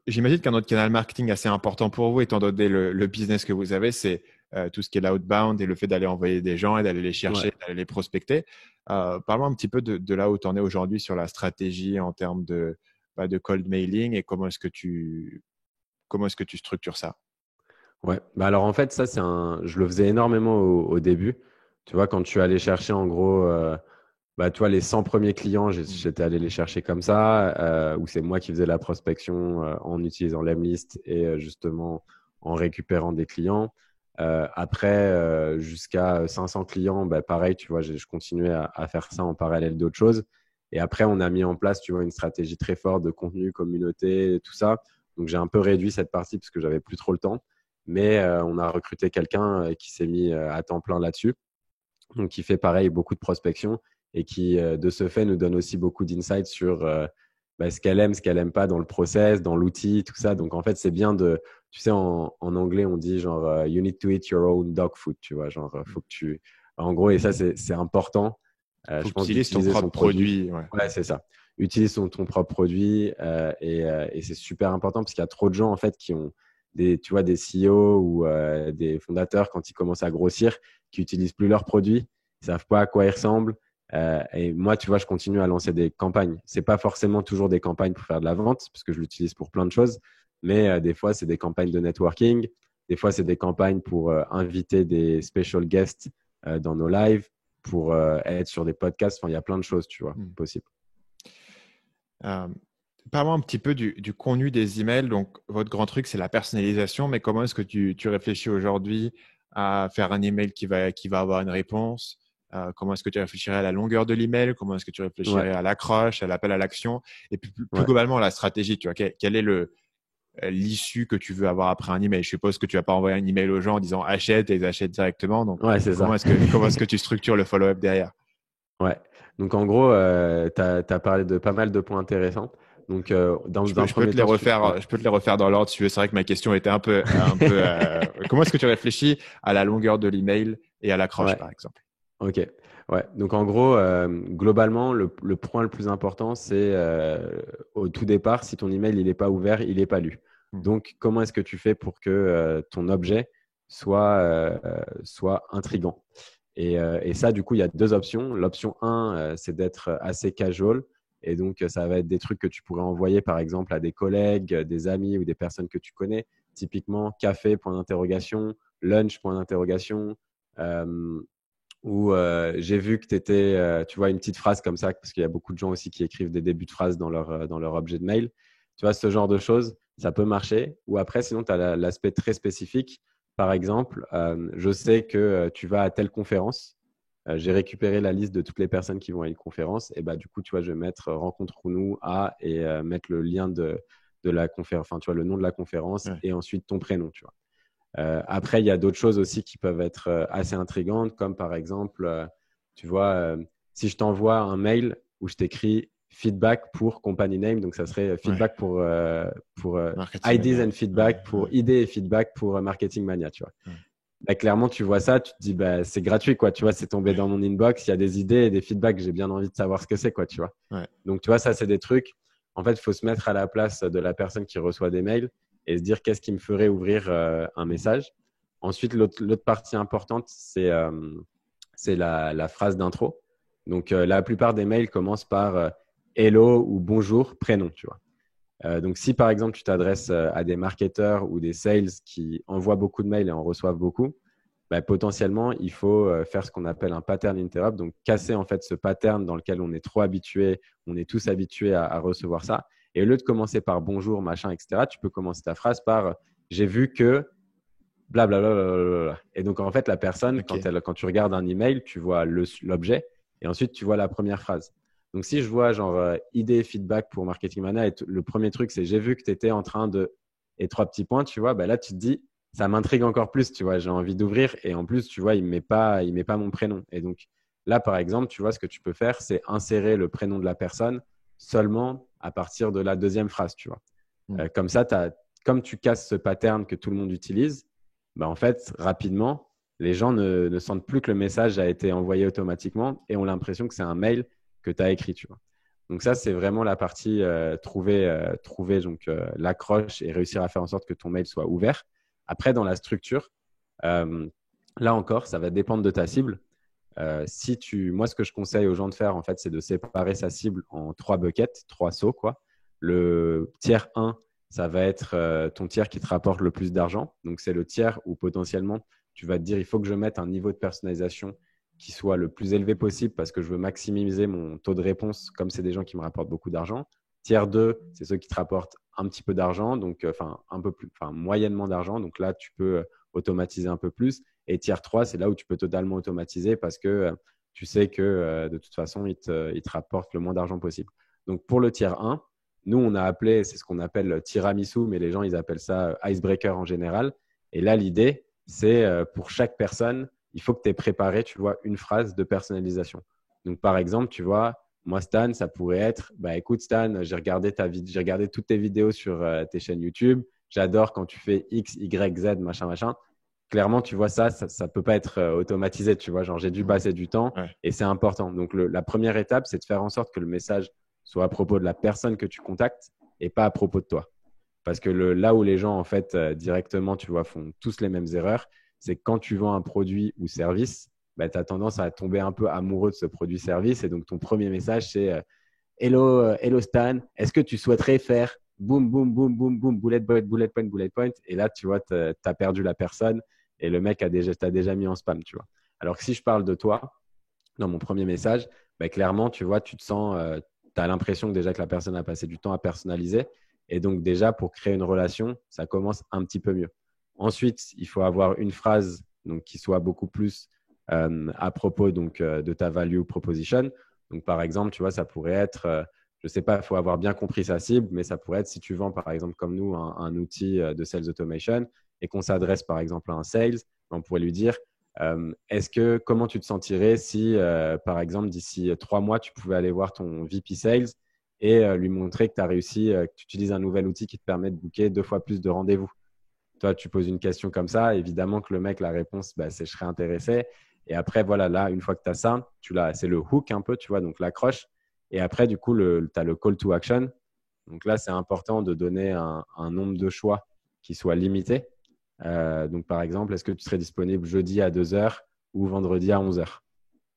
J'imagine qu'un autre canal marketing assez important pour vous, étant donné le business que vous avez, c'est tout ce qui est l'outbound et le fait d'aller envoyer des gens et d'aller les Ouais. chercher, d'aller les prospecter. Parlons un petit peu de là où tu en es aujourd'hui sur la stratégie en termes de cold mailing et comment est-ce que tu structures ça? Ouais. Bah alors en fait, ça, je le faisais énormément au début. Tu vois, quand tu allais chercher en gros, bah, toi, les 100 premiers clients, Mm. j'étais allé les chercher comme ça, où c'est moi qui faisais la prospection en utilisant l'Emlist et justement en récupérant des clients. Après, jusqu'à 500 clients, bah, pareil, tu vois, je continuais à faire ça en parallèle d'autres choses. Et après, on a mis en place, tu vois, une stratégie très forte de contenu, communauté, tout ça. Donc, j'ai un peu réduit cette partie parce que j'avais plus trop le temps. Mais on a recruté quelqu'un qui s'est mis à temps plein là-dessus. Donc, qui fait pareil, beaucoup de prospection et qui, de ce fait, nous donne aussi beaucoup d'insights sur bah, ce qu'elle aime pas dans le process, dans l'outil, tout ça. Donc, en fait, c'est bien tu sais, en anglais, on dit genre, you need to eat your own dog food, tu vois, genre, faut que tu, en gros, et ça, c'est important, Faut je que tu pense, utilises ton d'utiliser son propre produit. produit. Ouais. Ouais, c'est ça. Utilise ton propre produit et c'est super important parce qu'il y a trop de gens, en fait, qui ont tu vois, des CEO ou des fondateurs, quand ils commencent à grossir, qui utilisent plus leurs produits, ils savent pas à quoi ils ressemblent. Et moi, tu vois, je continue à lancer des campagnes. C'est pas forcément toujours des campagnes pour faire de la vente, parce que je l'utilise pour plein de choses, mais des fois, c'est des campagnes de networking. Des fois, c'est des campagnes pour inviter des special guests dans nos lives, pour être sur des podcasts. Enfin, il y a plein de choses, tu vois, Mm. possibles. Euh, Parlons un petit peu du contenu des emails. Donc, votre grand truc, c'est la personnalisation, mais comment est-ce que tu réfléchis aujourd'hui à faire un email qui va avoir une réponse? Comment est-ce que tu réfléchirais à la longueur de l'email? Comment est-ce que tu Ouais, réfléchirais à l'accroche, à l'appel à l'action? Et puis, plus ouais. globalement, la stratégie, tu vois, quel est l'issue que tu veux avoir après un email? Je suppose que tu vas pas envoyer un email aux gens en disant achète et ils achètent directement. Donc, Ouais, c'est ça. comment est-ce que tu structures le follow-up derrière? Ouais. Donc, en gros, tu as parlé de pas mal de points intéressants. Donc, Je dans peux, un je peux premier te les temps, ouais. refaire, je peux te les refaire dans l'ordre si tu veux. C'est vrai que ma question était comment est-ce que tu réfléchis à la longueur de l'email et à l'accroche, Ouais. par exemple? Ok, ouais. Donc en gros, globalement, le point le plus important, c'est au tout départ, si ton email il n'est pas ouvert, il n'est pas lu. Hmm. Donc comment est-ce que tu fais pour que ton objet soit intriguant? Et ça, du coup, il y a deux options. L'option 1, c'est d'être assez casual. Et donc, ça va être des trucs que tu pourrais envoyer, par exemple, à des collègues, des amis ou des personnes que tu connais. Typiquement, café, point d'interrogation, lunch, point d'interrogation. Euh, ou j'ai vu que tu étais, tu vois, une petite phrase comme ça, parce qu'il y a beaucoup de gens aussi qui écrivent des débuts de phrases dans leur objet de mail. Tu vois, ce genre de choses, ça peut marcher. Ou après, sinon, tu as l'aspect très spécifique. Par exemple, je sais que tu vas à telle conférence. J'ai récupéré la liste de toutes les personnes qui vont à une conférence. Et bah, du coup, tu vois, je vais mettre rencontre-nous à et mettre le lien de la conférence, enfin, tu vois, le nom de la conférence Ouais. et ensuite ton prénom, tu vois. Après, il y a d'autres choses aussi qui peuvent être assez intrigantes, comme par exemple, tu vois, si je t'envoie un mail où je t'écris feedback pour company name, donc ça serait Ouais. feedback pour Marketing ideas mania. and Ouais, feedback, pour ouais, idées et feedback pour marketing mania, tu vois. ouais, Bah, clairement, tu vois ça, tu te dis, bah, c'est gratuit, quoi, tu vois, c'est tombé ouais, dans mon inbox, il y a des idées et des feedbacks, j'ai bien envie de savoir ce que c'est, quoi, tu vois. ouais. Donc, tu vois, ça, c'est des trucs. En fait, il faut se mettre à la place de la personne qui reçoit des mails et se dire qu'est-ce qui me ferait ouvrir un message. Ensuite, l'autre partie importante, c'est la phrase d'intro. Donc, la plupart des mails commencent par hello ou bonjour, prénom, tu vois. Donc, si par exemple, tu t'adresses à des marketeurs ou des sales qui envoient beaucoup de mails et en reçoivent beaucoup, bah, potentiellement, il faut faire ce qu'on appelle un pattern interrupt, donc casser en fait ce pattern dans lequel on est trop habitué, on est tous habitués à recevoir ça. Et au lieu de commencer par bonjour, machin, etc., tu peux commencer ta phrase par j'ai vu que blablabla. Et donc, en fait, la personne, Ok. quand tu regardes un email, tu vois l'objet et ensuite tu vois la première phrase. Donc, si je vois genre idée, feedback pour Marketing Mana, et le premier truc, c'est j'ai vu que tu étais en train de. Et trois petits points, tu vois, bah là, tu te dis, ça m'intrigue encore plus, tu vois, j'ai envie d'ouvrir. Et en plus, tu vois, il met pas mon prénom. Et donc, là, par exemple, tu vois, ce que tu peux faire, c'est insérer le prénom de la personne seulement à partir de la deuxième phrase, tu vois. Hmm. Comme ça, comme tu casses ce pattern que tout le monde utilise, bah, en fait, rapidement, les gens ne sentent plus que le message a été envoyé automatiquement et ont l'impression que c'est un mail que tu as écrit, tu vois. Donc ça, c'est vraiment la partie trouver donc, l'accroche et réussir à faire en sorte que ton mail soit ouvert. Après, dans la structure, euh, là encore, ça va dépendre de ta cible. Moi, ce que je conseille aux gens de faire, en fait, c'est de séparer sa cible en 3 buckets, 3 seaux, quoi. Le tiers 1, ça va être ton tiers qui te rapporte le plus d'argent. Donc, c'est le tiers où potentiellement, tu vas te dire, il faut que je mette un niveau de personnalisation qui soit le plus élevé possible parce que je veux maximiser mon taux de réponse comme c'est des gens qui me rapportent beaucoup d'argent. Tiers 2, c'est ceux qui te rapportent un petit peu d'argent, donc un peu plus, moyennement d'argent. Donc là, tu peux automatiser un peu plus. Et tiers 3, c'est là où tu peux totalement automatiser parce que tu sais que de toute façon, il te rapporte le moins d'argent possible. Donc pour le tiers 1, nous, on a appelé, c'est ce qu'on appelle tiramisu, mais les gens, ils appellent ça icebreaker en général. Et là, l'idée, c'est pour chaque personne, il faut que tu aies préparé, tu vois, une phrase de personnalisation. Donc par exemple, tu vois, moi, Stan, ça pourrait être, bah écoute Stan, j'ai regardé toutes tes vidéos sur tes chaînes YouTube. J'adore quand tu fais X, Y, Z, machin, machin. Clairement, tu vois, ça peut pas être automatisé, tu vois. Genre, j'ai dû passer du temps Ouais. et c'est important. Donc, la première étape, c'est de faire en sorte que le message soit à propos de la personne que tu contactes et pas à propos de toi. Parce que là où les gens, en fait, directement, tu vois, font tous les mêmes erreurs, c'est que quand tu vends un produit ou service, bah, tu as tendance à tomber un peu amoureux de ce produit-service. Et donc, ton premier message, c'est hello, hello Stan, est-ce que tu souhaiterais faire boum, boum, boum, boum, boum, bullet point, bullet point, bullet point. Et là, tu vois, tu as perdu la personne et le mec t'a déjà mis en spam, tu vois. Alors que si je parle de toi, dans mon premier message, bah, clairement, tu vois, tu te sens, tu as l'impression que déjà que la personne a passé du temps à personnaliser. Et donc, déjà, pour créer une relation, ça commence un petit peu mieux. Ensuite, il faut avoir une phrase donc, qui soit beaucoup plus à propos donc, de ta value proposition. Donc, par exemple, tu vois, ça pourrait être, je ne sais pas, il faut avoir bien compris sa cible, mais ça pourrait être si tu vends, par exemple, comme nous, un outil de sales automation et qu'on s'adresse, par exemple, à un sales, on pourrait lui dire, comment tu te sentirais si, par exemple, d'ici 3 mois, tu pouvais aller voir ton VP Sales et lui montrer que tu as réussi, que tu utilises un nouvel outil qui te permet de booker 2 fois plus de rendez-vous. Toi, tu poses une question comme ça, évidemment que le mec, la réponse, bah, c'est je serais intéressé. Et après, voilà, là, une fois que tu as ça, c'est le hook un peu, tu vois, donc l'accroche. Et après, du coup, tu as le call to action. Donc là, c'est important de donner un nombre de choix qui soit limité. Donc, par exemple, est-ce que tu serais disponible jeudi à 2 heures ou vendredi à 11 heures?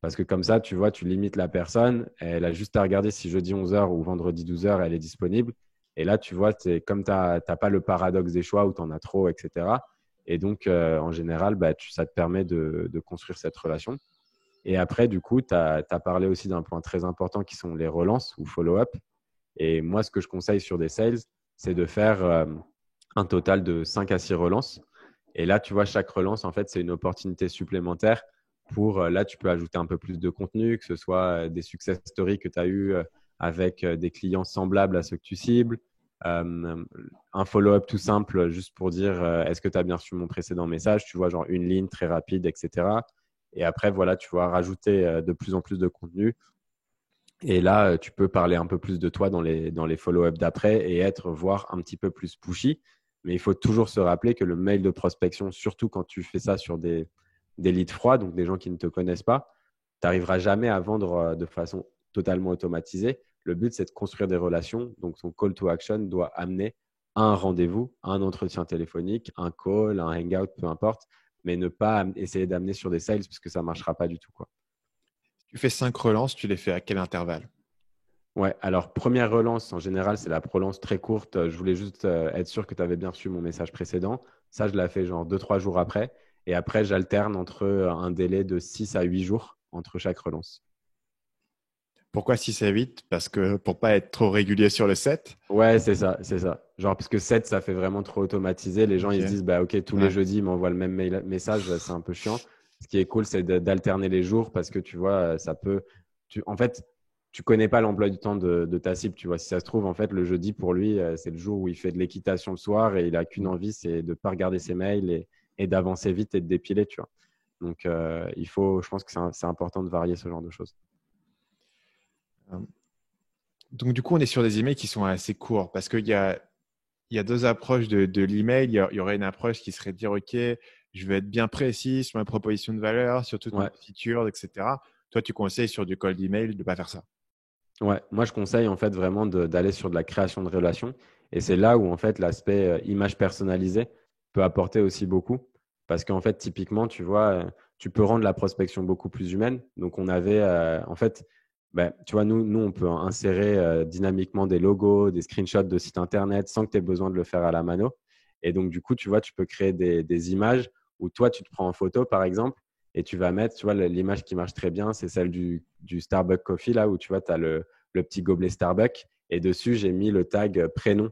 Parce que comme ça, tu vois, tu limites la personne. Elle a juste à regarder si jeudi 11 heures ou vendredi 12 heures, elle est disponible. Et là, tu vois, comme tu n'as pas le paradoxe des choix où tu en as trop, etc. Et donc, en général, bah, ça te permet de construire cette relation. Et après, du coup, tu as parlé aussi d'un point très important qui sont les relances ou follow-up. Et moi, ce que je conseille sur des sales, c'est de faire un total de 5 à 6 relances. Et là, tu vois, chaque relance, en fait, c'est une opportunité supplémentaire pour, là, tu peux ajouter un peu plus de contenu, que ce soit des success stories que tu as eu avec des clients semblables à ceux que tu cibles, euh, un follow-up tout simple juste pour dire est-ce que tu as bien reçu mon précédent message, tu vois, genre une ligne très rapide, etc. Et après, voilà, tu vas rajouter de plus en plus de contenu et là, tu peux parler un peu plus de toi dans les follow-up d'après et voire un petit peu plus pushy. Mais il faut toujours se rappeler que le mail de prospection, surtout quand tu fais ça sur des leads froids, donc des gens qui ne te connaissent pas, tu n'arriveras jamais à vendre de façon totalement automatisée. Le but, c'est de construire des relations. Donc, ton call to action doit amener à un rendez-vous, à un entretien téléphonique, un call, un hangout, peu importe, mais ne pas essayer d'amener sur des sales parce que ça ne marchera pas du tout, quoi. Tu fais 5 relances, tu les fais à quel intervalle? Ouais, alors première relance, en général, c'est la relance très courte. Je voulais juste être sûr que tu avais bien reçu mon message précédent. Ça, je l'ai fait genre 2, 3 jours après. Et après, j'alterne entre un délai de 6 à 8 jours entre chaque relance. Pourquoi 6 à 8? Parce que pour pas être trop régulier sur le 7. Ouais, c'est ça, c'est ça. Genre, parce que 7, ça fait vraiment trop automatisé. Les gens, Ok. ils se disent, bah, OK, tous les Ouais. jeudis, ils m'envoient le même message, c'est un peu chiant. Ce qui est cool, c'est d'alterner les jours parce que tu vois, ça peut. En fait, tu connais pas l'emploi du temps de ta cible. Tu vois, si ça se trouve, en fait, le jeudi, pour lui, c'est le jour où il fait de l'équitation le soir et il a qu'une envie, c'est de pas regarder ses mails et d'avancer vite et de dépiler, tu vois. Donc, je pense que c'est important de varier ce genre de choses. Euh, Donc, du coup, on est sur des emails qui sont assez courts parce qu'il y a deux approches de l'email. Il y aurait une approche qui serait de dire, OK, je vais être bien précis sur ma proposition de valeur, sur toutes mes Ouais. features, etc. Toi, tu conseilles sur du cold email de ne pas faire ça. Ouais, moi je conseille en fait vraiment d'aller sur de la création de relations et c'est là où en fait l'aspect image personnalisée peut apporter aussi beaucoup parce qu'en fait typiquement tu vois tu peux rendre la prospection beaucoup plus humaine. Donc on avait en fait ben, tu vois nous on peut insérer dynamiquement des logos, des screenshots de sites internet sans que tu aies besoin de le faire à la mano et donc du coup tu vois tu peux créer des images où toi tu te prends en photo par exemple et tu vas mettre tu vois l'image qui marche très bien c'est celle du Starbucks Coffee là où tu vois tu as le petit gobelet Starbucks. Et dessus, j'ai mis le tag prénom.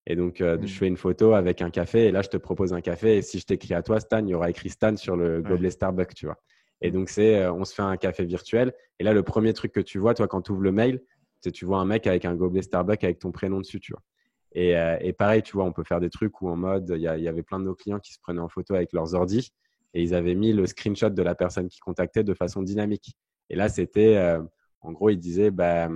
Et donc, je Hmm. fais une photo avec un café. Et là, je te propose un café. Et si je t'écris à toi, Stan, il y aura écrit Stan sur le Ouais. gobelet Starbucks, tu vois. Et Hmm. donc, on se fait un café virtuel. Et là, le premier truc que tu vois, toi, quand tu ouvres le mail, c'est tu vois un mec avec un gobelet Starbucks avec ton prénom dessus, tu vois. Et pareil, tu vois, on peut faire des trucs où en mode, il y avait plein de nos clients qui se prenaient en photo avec leurs ordis et ils avaient mis le screenshot de la personne qui contactait de façon dynamique. Et là, c'était, en gros, ils disaient, bah,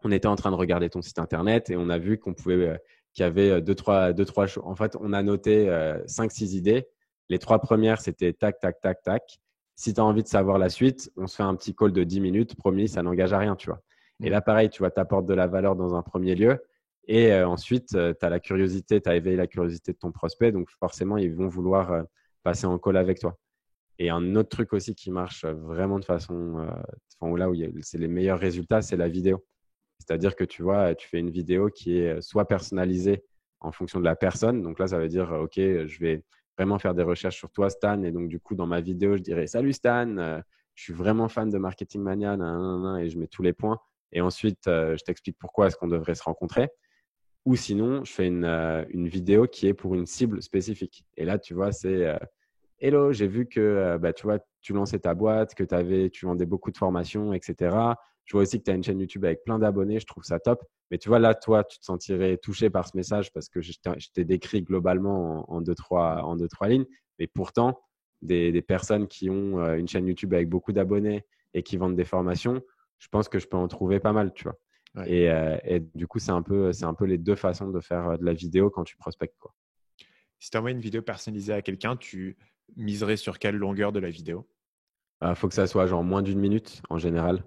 on était en train de regarder ton site internet et on a vu qu'il y avait deux, trois choses. En fait, on a noté 5, 6 idées. Les 3 premières, c'était tac, tac, tac, tac. Si tu as envie de savoir la suite, on se fait un petit call de 10 minutes. Promis, ça n'engage à rien, tu vois. Et Hmm. là, pareil, tu vois, tu apportes de la valeur dans un premier lieu. Et ensuite, tu as la curiosité, tu as éveillé la curiosité de ton prospect. Donc, forcément, ils vont vouloir passer en call avec toi. Et un autre truc aussi qui marche vraiment de façon, là où c'est les meilleurs résultats, c'est la vidéo. C'est-à-dire que tu vois, tu fais une vidéo qui est soit personnalisée en fonction de la personne. Donc là, ça veut dire, OK, je vais vraiment faire des recherches sur toi, Stan. Et donc, du coup, dans ma vidéo, je dirais, salut Stan, je suis vraiment fan de Marketing Mania, nan, nan, nan, et je mets tous les points. Et ensuite, je t'explique pourquoi est-ce qu'on devrait se rencontrer. Ou sinon, je fais une vidéo qui est pour une cible spécifique. Et là, tu vois, c'est Hello, j'ai vu que bah, tu vois, tu lançais ta boîte, que tu vendais beaucoup de formations, etc. Je vois aussi que tu as une chaîne YouTube avec plein d'abonnés, je trouve ça top. Mais tu vois, là, toi, tu te sentirais touché par ce message parce que je t'ai décrit globalement en deux, trois lignes. Mais pourtant, des personnes qui ont une chaîne YouTube avec beaucoup d'abonnés et qui vendent des formations, je pense que je peux en trouver pas mal, tu vois. Ouais. Et du coup, c'est un peu les deux façons de faire de la vidéo quand tu prospectes, quoi. Si tu envoies une vidéo personnalisée à quelqu'un, tu miserais sur quelle longueur de la vidéo? Faut que ça soit genre moins d'une minute en général.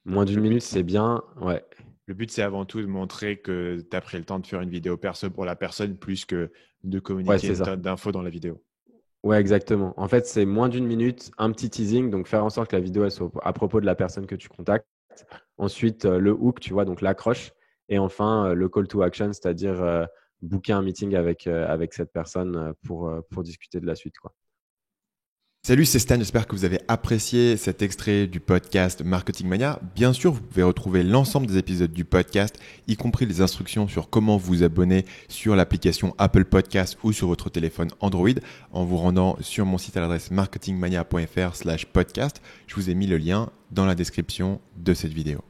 Moins Le d'une minute, but, c'est bien. Ouais, le but, c'est avant tout de montrer que tu as pris le temps de faire une vidéo perso pour la personne plus que de ouais, communiquer c'est une ça. tonne d'infos dans la vidéo. Ouais, exactement. En fait, c'est moins d'une minute, un petit teasing, donc faire en sorte que la vidéo elle soit à propos de la personne que tu contactes. Ensuite, le hook, tu vois, donc l'accroche. Et enfin, le call to action, c'est-à-dire booker un meeting avec cette personne pour discuter de la suite, quoi. Salut, c'est Stan, j'espère que vous avez apprécié cet extrait du podcast Marketing Mania. Bien sûr, vous pouvez retrouver l'ensemble des épisodes du podcast, y compris les instructions sur comment vous abonner sur l'application Apple Podcast ou sur votre téléphone Android en vous rendant sur mon site à l'adresse marketingmania.fr/podcast. Je vous ai mis le lien dans la description de cette vidéo.